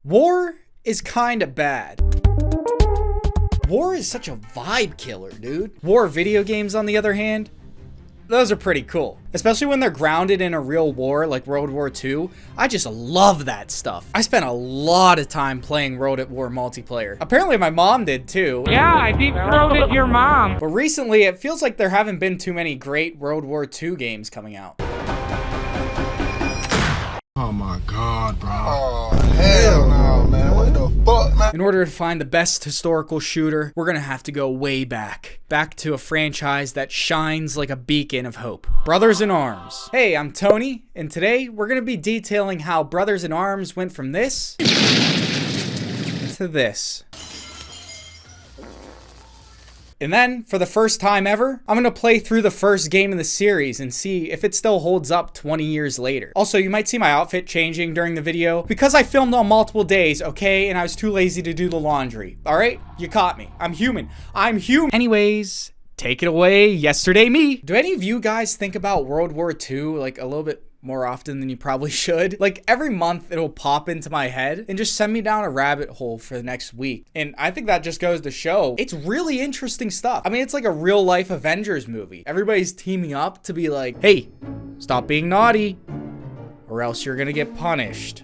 War is kinda bad. War is such a vibe killer, dude. War video games, on the other hand, those are pretty cool. Especially when they're grounded in a real war like World War II. I just love that stuff. I spent a lot of time playing World at War multiplayer. Apparently my mom did too. Yeah, I deep-throated your mom. But recently it feels like there haven't been too many great World War II games coming out. Oh my god, bro. Oh, hell no, man. What the fuck, man? In order to find the best historical shooter, we're gonna have to go way back. Back to a franchise that shines like a beacon of hope. Brothers in Arms. Hey, I'm Tony, and today we're gonna be detailing how Brothers in Arms went from this to this. And then, for the first time ever, I'm gonna play through the first game in the series and see if it still holds up 20 years later. Also, you might see my outfit changing during the video because I filmed on multiple days, okay? And I was too lazy to do the laundry, all right? You caught me. I'm human. I'm human. Anyways, take it away, yesterday me. Do any of you guys think about World War II like a little bit more often than you probably should? Like every month it'll pop into my head and just send me down a rabbit hole for the next week. And I think that just goes to show it's really interesting stuff. I mean, it's like a real life Avengers movie. Everybody's teaming up to be like, hey, stop being naughty or else you're gonna get punished.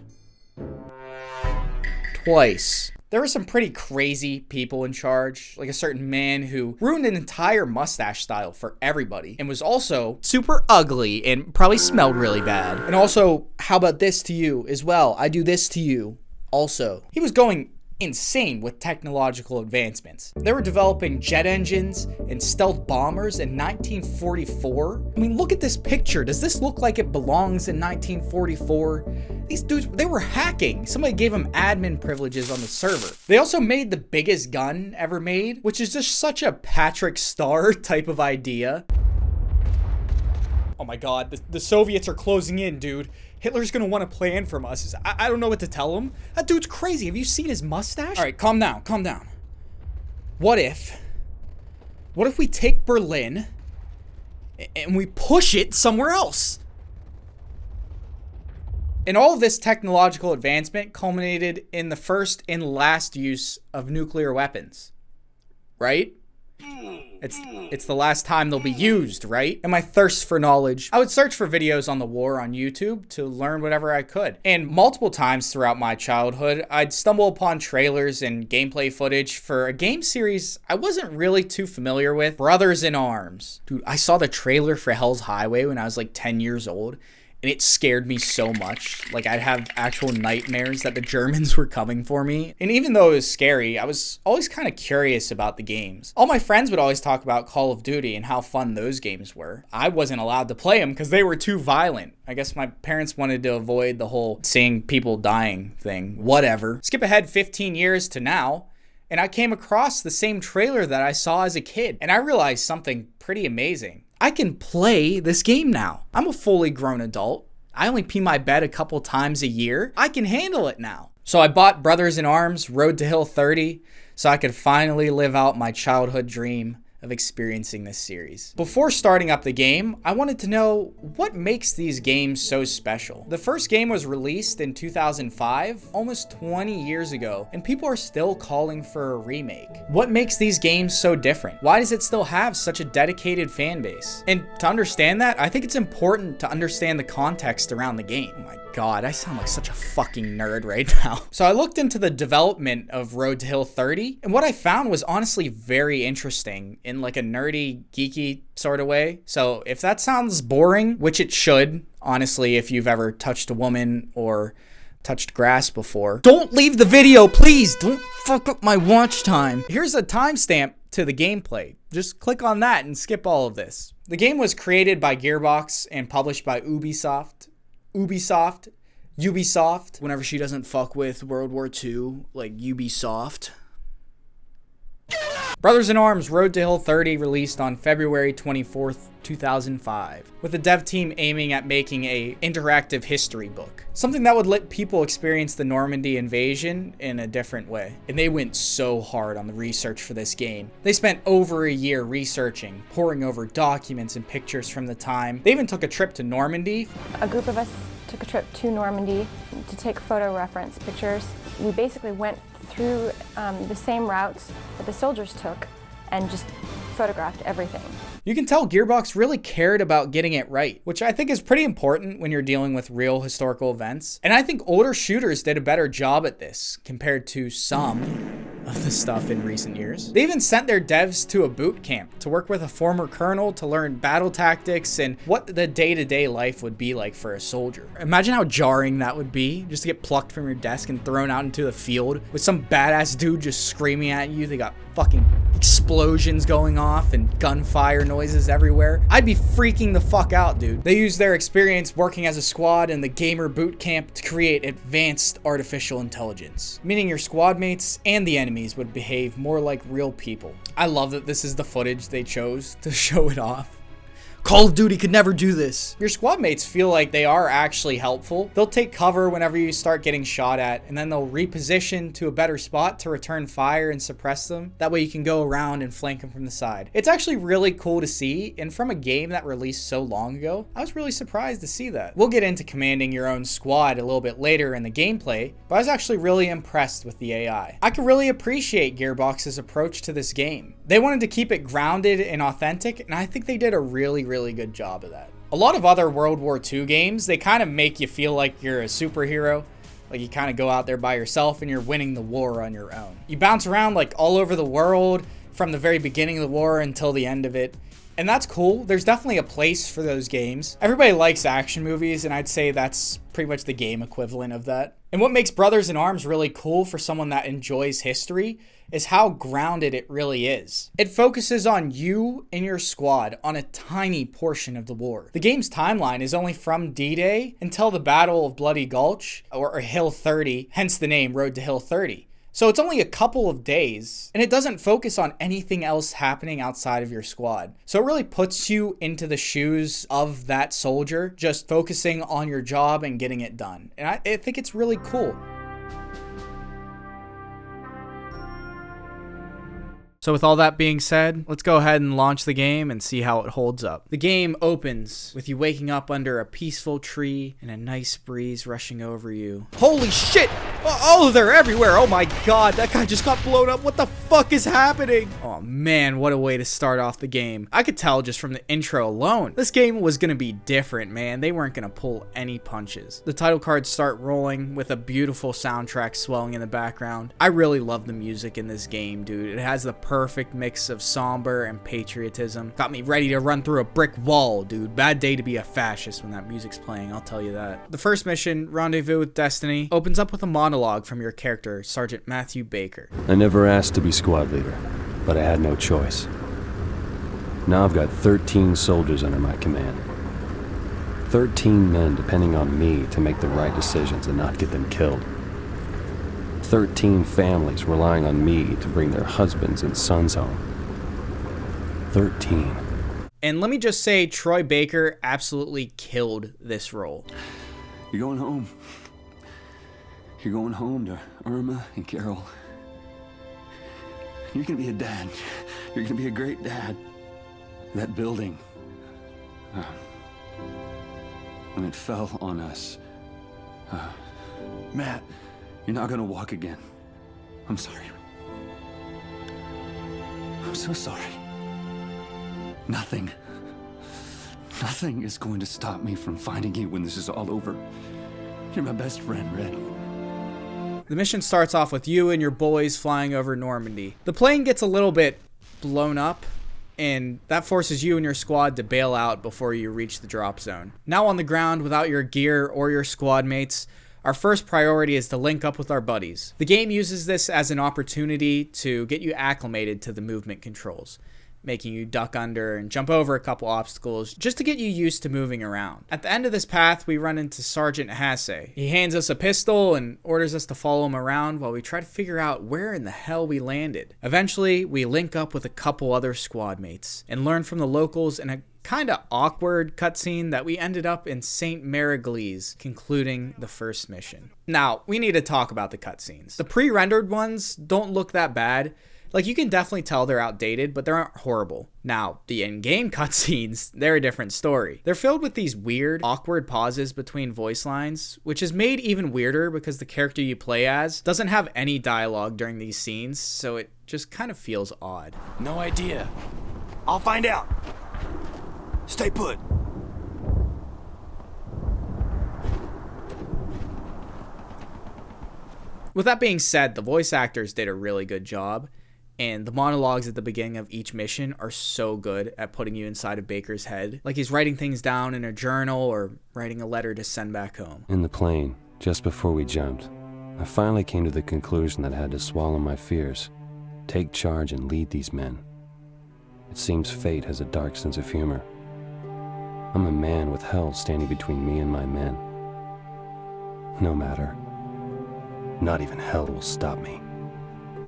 Twice. There were some pretty crazy people in charge, like a certain man who ruined an entire mustache style for everybody and was also super ugly and probably smelled really bad. And also, how about this to you as well? I do this to you also. He was going insane with technological advancements. They were developing jet engines and stealth bombers in 1944. I mean, look at this picture. Does this look like it belongs in 1944? These dudes, they were hacking. Somebody gave them admin privileges on the server. They also made the biggest gun ever made, which is just such a Patrick Star type of idea. Oh my god, the Soviets are closing in, dude. Hitler's gonna want a plan from us. I don't know what to tell him. That dude's crazy. Have you seen his mustache? All right, calm down, calm down. What if we take Berlin and we push it somewhere else? And all of this technological advancement culminated in the first and last use of nuclear weapons, right? It's the last time they'll be used, right? And my thirst for knowledge, I would search for videos on the war on YouTube to learn whatever I could. And multiple times throughout my childhood, I'd stumble upon trailers and gameplay footage for a game series I wasn't really too familiar with, Brothers in Arms. Dude, I saw the trailer for Hell's Highway when I was like 10 years old. And it scared me so much. Like, I'd have actual nightmares that the Germans were coming for me. And even though it was scary, I was always kind of curious about the games. All my friends would always talk about Call of Duty and how fun those games were. I wasn't allowed to play them because they were too violent. I guess my parents wanted to avoid the whole seeing people dying thing. Whatever. Skip ahead 15 years to now, and I came across the same trailer that I saw as a kid. And I realized something pretty amazing. I can play this game now. I'm a fully grown adult. I only pee my bed a couple times a year. I can handle it now. So I bought Brothers in Arms Road to Hill 30 so I could finally live out my childhood dream of experiencing this series. Before starting up the game, I wanted to know what makes these games so special. The first game was released in 2005, almost 20 years ago, and people are still calling for a remake. What makes these games so different? Why does it still have such a dedicated fan base? And to understand that, I think it's important to understand the context around the game. Oh my god, I sound like such a fucking nerd right now. So I looked into the development of Road to Hill 30, and what I found was honestly very interesting in like a nerdy, geeky sort of way. So if that sounds boring, which it should, honestly, if you've ever touched a woman or touched grass before, don't leave the video, please. Don't fuck up my watch time. Here's a timestamp to the gameplay. Just click on that and skip all of this. The game was created by Gearbox and published by Ubisoft, whenever she doesn't fuck with World War II, like Ubisoft. Brothers in Arms Road to Hill 30 released on February 24th, 2005, with the dev team aiming at making a interactive history book. Something that would let people experience the Normandy invasion in a different way. And they went so hard on the research for this game. They spent over a year researching, poring over documents and pictures from the time. They even took a trip to Normandy. A group of us took a trip to Normandy to take photo reference pictures. We basically went through the same routes that the soldiers took and just photographed everything. You can tell Gearbox really cared about getting it right, which I think is pretty important when you're dealing with real historical events. And I think older shooters did a better job at this compared to some of the stuff in recent years. They even sent their devs to a boot camp to work with a former colonel to learn battle tactics and what the day-to-day life would be like for a soldier. Imagine how jarring that would be, just to get plucked from your desk and thrown out into the field with some badass dude just screaming at you. They got fucking explosions going off and gunfire noises everywhere. I'd be freaking the fuck out, dude. They used their experience working as a squad in the gamer boot camp to create advanced artificial intelligence, meaning your squad mates and the enemies would behave more like real people. I love that this is the footage they chose to show it off. Call of Duty could never do this. Your squad mates feel like they are actually helpful. They'll take cover whenever you start getting shot at, and then they'll reposition to a better spot to return fire and suppress them. That way you can go around and flank them from the side. It's actually really cool to see, and from a game that released so long ago, I was really surprised to see that. We'll get into commanding your own squad a little bit later in the gameplay, but I was actually really impressed with the AI. I can really appreciate Gearbox's approach to this game. They wanted to keep it grounded and authentic, and I think they did a really good job of that. A lot of other World War II games, they kind of make you feel like you're a superhero. Like you kind of go out there by yourself and you're winning the war on your own. You bounce around like all over the world from the very beginning of the war until the end of it. And that's cool. There's definitely a place for those games. Everybody likes action movies, and I'd say that's pretty much the game equivalent of that. And what makes Brothers in Arms really cool for someone that enjoys history is how grounded it really is. It focuses on you and your squad on a tiny portion of the war. The game's timeline is only from D-Day until the Battle of Bloody Gulch, or Hill 30, hence the name Road to Hill 30. So it's only a couple of days, and it doesn't focus on anything else happening outside of your squad. So it really puts you into the shoes of that soldier, just focusing on your job and getting it done. And I think it's really cool. So with all that being said, let's go ahead and launch the game and see how it holds up. The game opens with you waking up under a peaceful tree and a nice breeze rushing over you. Holy shit! Oh, they're everywhere! Oh my god, that guy just got blown up! What the fuck is happening? Oh man, what a way to start off the game. I could tell just from the intro alone, this game was gonna be different, man. They weren't gonna pull any punches. The title cards start rolling with a beautiful soundtrack swelling in the background. I really love the music in this game, dude. It has the perfect mix of somber and patriotism. Got me ready to run through a brick wall, dude. Bad day to be a fascist when that music's playing, I'll tell you that. The first mission, Rendezvous with Destiny, opens up with a monologue from your character, Sergeant Matthew Baker. I never asked to be squad leader, but I had no choice. Now I've got 13 soldiers under my command. 13 men depending on me to make the right decisions and not get them killed. 13 families relying on me to bring their husbands and sons home. 13. And let me just say, Troy Baker absolutely killed this role. You're going home. You're going home to Irma and Carol. You're gonna be a dad. You're gonna be a great dad. That building, when it fell on us, Matt, you're not gonna walk again. I'm sorry. I'm so sorry. Nothing is going to stop me from finding you when this is all over. You're my best friend, Red. The mission starts off with you and your boys flying over Normandy. The plane gets a little bit blown up, and that forces you and your squad to bail out before you reach the drop zone. Now on the ground without your gear or your squad mates, our first priority is to link up with our buddies. The game uses this as an opportunity to get you acclimated to the movement controls, making you duck under and jump over a couple obstacles just to get you used to moving around. At the end of this path, we run into Sergeant Hasse. He hands us a pistol and orders us to follow him around while we try to figure out where in the hell we landed. Eventually, we link up with a couple other squad mates and learn from the locals in a kinda awkward cutscene that we ended up in St. Mariglis, concluding the first mission. Now, we need to talk about the cutscenes. The pre-rendered ones don't look that bad. Like, you can definitely tell they're outdated, but they aren't horrible. Now, the in-game cutscenes, they're a different story. They're filled with these weird, awkward pauses between voice lines, which is made even weirder because the character you play as doesn't have any dialogue during these scenes, so it just kind of feels odd. No idea. I'll find out. Stay put. With that being said, the voice actors did a really good job, and the monologues at the beginning of each mission are so good at putting you inside of Baker's head. Like he's writing things down in a journal or writing a letter to send back home. In the plane, just before we jumped, I finally came to the conclusion that I had to swallow my fears, take charge and lead these men. It seems fate has a dark sense of humor. I'm a man with hell standing between me and my men. No matter. Not even hell will stop me.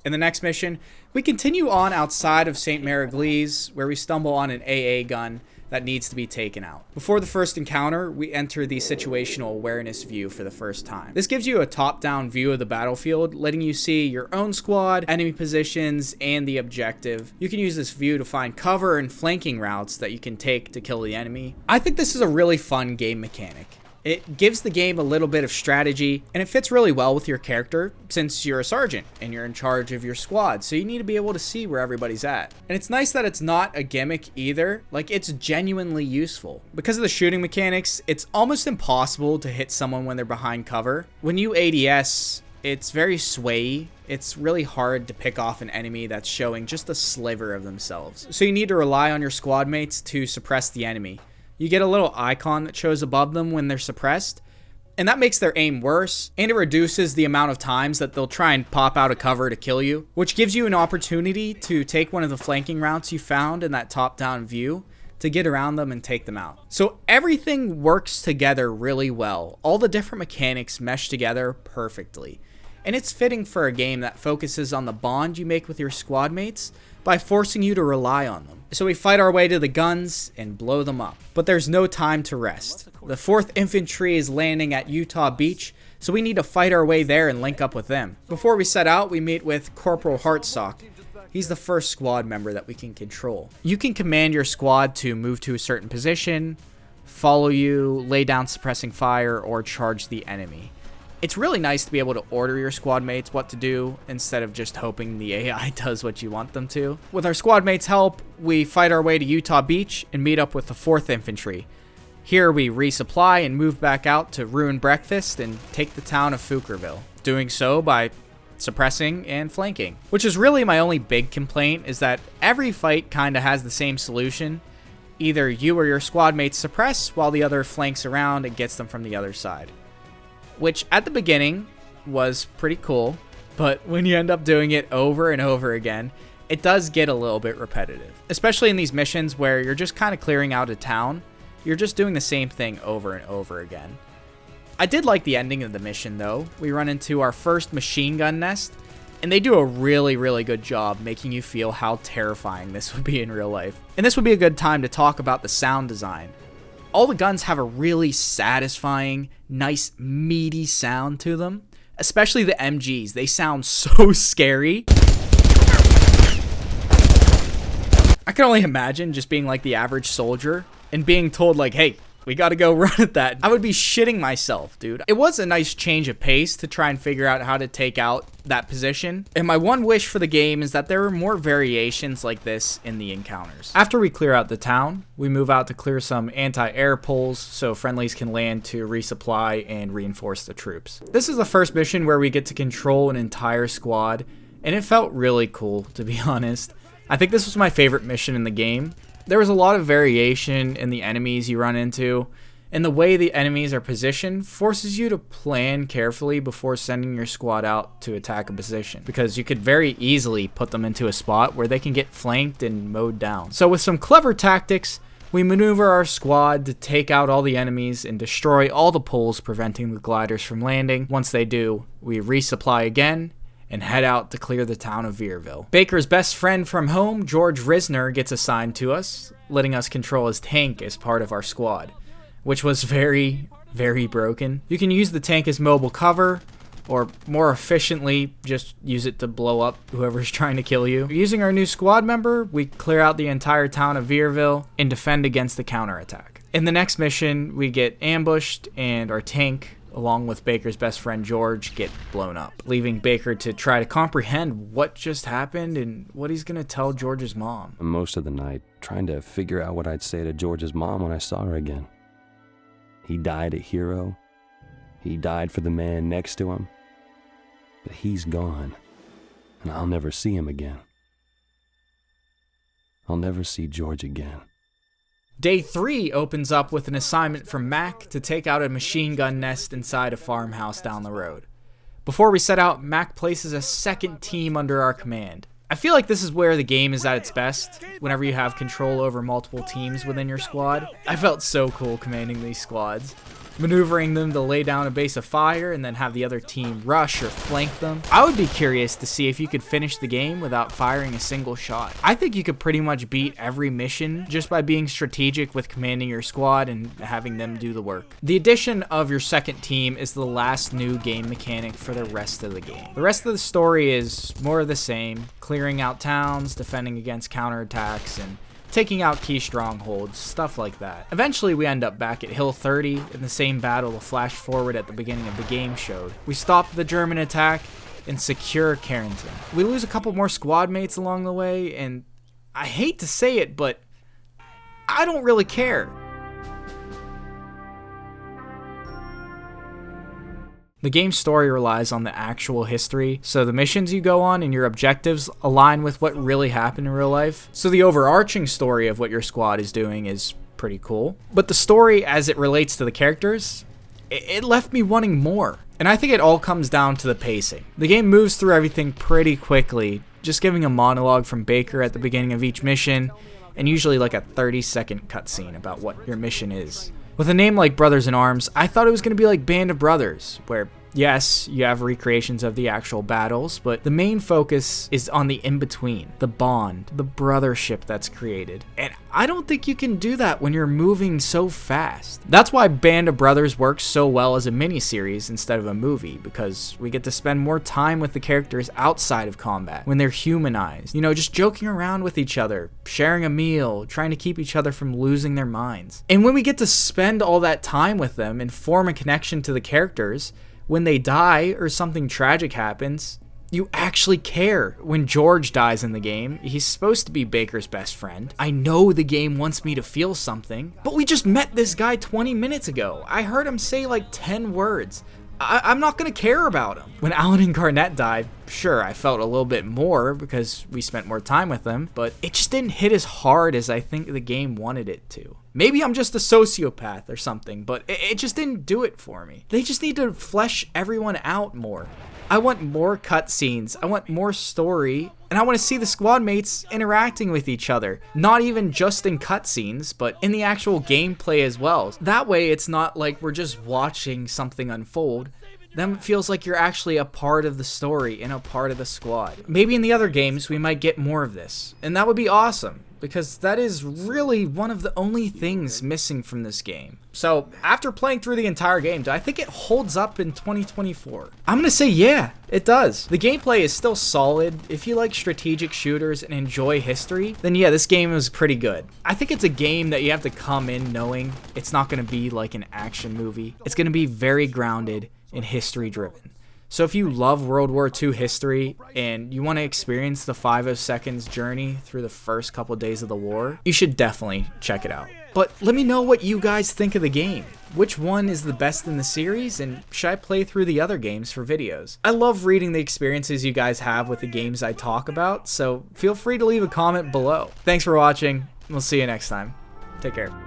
In the next mission, we continue on outside of St. Mariglis, where we stumble on an AA gun that needs to be taken out. Before the first encounter, we enter the situational awareness view for the first time. This gives you a top-down view of the battlefield, letting you see your own squad, enemy positions, and the objective. You can use this view to find cover and flanking routes that you can take to kill the enemy. I think this is a really fun game mechanic. It gives the game a little bit of strategy, and it fits really well with your character since you're a sergeant and you're in charge of your squad, so you need to be able to see where everybody's at. And it's nice that it's not a gimmick either, like it's genuinely useful. Because of the shooting mechanics, it's almost impossible to hit someone when they're behind cover. When you ADS, it's very swayy. It's really hard to pick off an enemy that's showing just a sliver of themselves. So you need to rely on your squad mates to suppress the enemy. You get a little icon that shows above them when they're suppressed, and that makes their aim worse, and it reduces the amount of times that they'll try and pop out of cover to kill you, which gives you an opportunity to take one of the flanking routes you found in that top-down view to get around them and take them out. So everything works together really well. All the different mechanics mesh together perfectly. And it's fitting for a game that focuses on the bond you make with your squad mates by forcing you to rely on them. So we fight our way to the guns and blow them up. But there's no time to rest. The 4th Infantry is landing at Utah Beach, so we need to fight our way there and link up with them. Before we set out, we meet with Corporal Hartsock. He's the first squad member that we can control. You can command your squad to move to a certain position, follow you, lay down suppressing fire, or charge the enemy. It's really nice to be able to order your squad mates what to do instead of just hoping the AI does what you want them to. With our squad mates' help, we fight our way to Utah Beach and meet up with the 4th Infantry. Here we resupply and move back out to ruin breakfast and take the town of Foucarville. Doing so by suppressing and flanking. Which is really my only big complaint, is that every fight kinda has the same solution. Either you or your squad mates suppress while the other flanks around and gets them from the other side. Which at the beginning was pretty cool, but when you end up doing it over and over again, it does get a little bit repetitive. Especially in these missions where you're just kind of clearing out a town, you're just doing the same thing over and over again. I did like the ending of the mission though. We run into our first machine gun nest, and they do a really, really good job making you feel how terrifying this would be in real life. And this would be a good time to talk about the sound design. All the guns have a really satisfying, nice, meaty sound to them. Especially the MGs. They sound so scary. I can only imagine just being like the average soldier and being told like, hey, we gotta go run at that. I would be shitting myself, dude. It was a nice change of pace to try and figure out how to take out that position. And my one wish for the game is that there were more variations like this in the encounters. After we clear out the town, we move out to clear some anti-air poles so friendlies can land to resupply and reinforce the troops. This is the first mission where we get to control an entire squad, and it felt really cool, to be honest. I think this was my favorite mission in the game. There was a lot of variation in the enemies you run into, and the way the enemies are positioned forces you to plan carefully before sending your squad out to attack a position, because you could very easily put them into a spot where they can get flanked and mowed down. So with some clever tactics, we maneuver our squad to take out all the enemies and destroy all the poles preventing the gliders from landing. Once they do, we resupply again and head out to clear the town of Vierville. Baker's best friend from home, George Risner, gets assigned to us, letting us control his tank as part of our squad, which was very, very broken. You can use the tank as mobile cover, or more efficiently, just use it to blow up whoever's trying to kill you. Using our new squad member, we clear out the entire town of Foucarville and defend against the counterattack. In the next mission, we get ambushed and our tank, along with Baker's best friend George, get blown up, leaving Baker to try to comprehend what just happened and what he's gonna tell George's mom. Most of the night, trying to figure out what I'd say to George's mom when I saw her again. He died a hero. He died for the man next to him. But he's gone, and I'll never see him again. I'll never see George again. Day 3 opens up with an assignment from Mac to take out a machine gun nest inside a farmhouse down the road. Before we set out, Mac places a second team under our command. I feel like this is where the game is at its best, whenever you have control over multiple teams within your squad. I felt so cool commanding these squads, maneuvering them to lay down a base of fire and then have the other team rush or flank them. I would be curious to see if you could finish the game without firing a single shot. I think you could pretty much beat every mission just by being strategic with commanding your squad and having them do the work. The addition of your second team is the last new game mechanic for the rest of the game. The rest of the story is more of the same, clearing out towns, defending against counterattacks, and taking out key strongholds, stuff like that. Eventually we end up back at Hill 30 in the same battle the flash forward at the beginning of the game showed. We stop the German attack and secure Carrington. We lose a couple more squad mates along the way, and I hate to say it, but I don't really care. The game's story relies on the actual history, so the missions you go on and your objectives align with what really happened in real life. So the overarching story of what your squad is doing is pretty cool. But the story as it relates to the characters, it left me wanting more. And I think it all comes down to the pacing. The game moves through everything pretty quickly, just giving a monologue from Baker at the beginning of each mission, and usually like a 30-second cutscene about what your mission is. With a name like Brothers in Arms, I thought it was going to be like Band of Brothers, where yes, you have recreations of the actual battles, but the main focus is on the in-between, the bond, the brothership that's created. And I don't think you can do that when you're moving so fast. That's why Band of Brothers works so well as a miniseries instead of a movie, because we get to spend more time with the characters outside of combat, when they're humanized. You know, just joking around with each other, sharing a meal, trying to keep each other from losing their minds. And when we get to spend all that time with them and form a connection to the characters, when they die or something tragic happens, you actually care. When George dies in the game, he's supposed to be Baker's best friend. I know the game wants me to feel something, but we just met this guy 20 minutes ago. I heard him say like 10 words. I'm not gonna care about him. When Alan and Garnett died, sure, I felt a little bit more because we spent more time with them, but it just didn't hit as hard as I think the game wanted it to. Maybe I'm just a sociopath or something, but it just didn't do it for me. They just need to flesh everyone out more. I want more cutscenes, I want more story, and I want to see the squad mates interacting with each other. Not even just in cutscenes, but in the actual gameplay as well. That way it's not like we're just watching something unfold. Then it feels like you're actually a part of the story and a part of the squad. Maybe in the other games we might get more of this, and that would be awesome, because that is really one of the only things missing from this game. So, after playing through the entire game, do I think it holds up in 2024? I'm gonna say yeah, it does. The gameplay is still solid. If you like strategic shooters and enjoy history, then yeah, this game is pretty good. I think it's a game that you have to come in knowing it's not gonna be like an action movie. It's gonna be very grounded and history driven. So if you love World War II history and you want to experience the 502nd's journey through the first couple days of the war, you should definitely check it out. But let me know what you guys think of the game. Which one is the best in the series, and should I play through the other games for videos? I love reading the experiences you guys have with the games I talk about, so feel free to leave a comment below. Thanks for watching. We'll see you next time. Take care.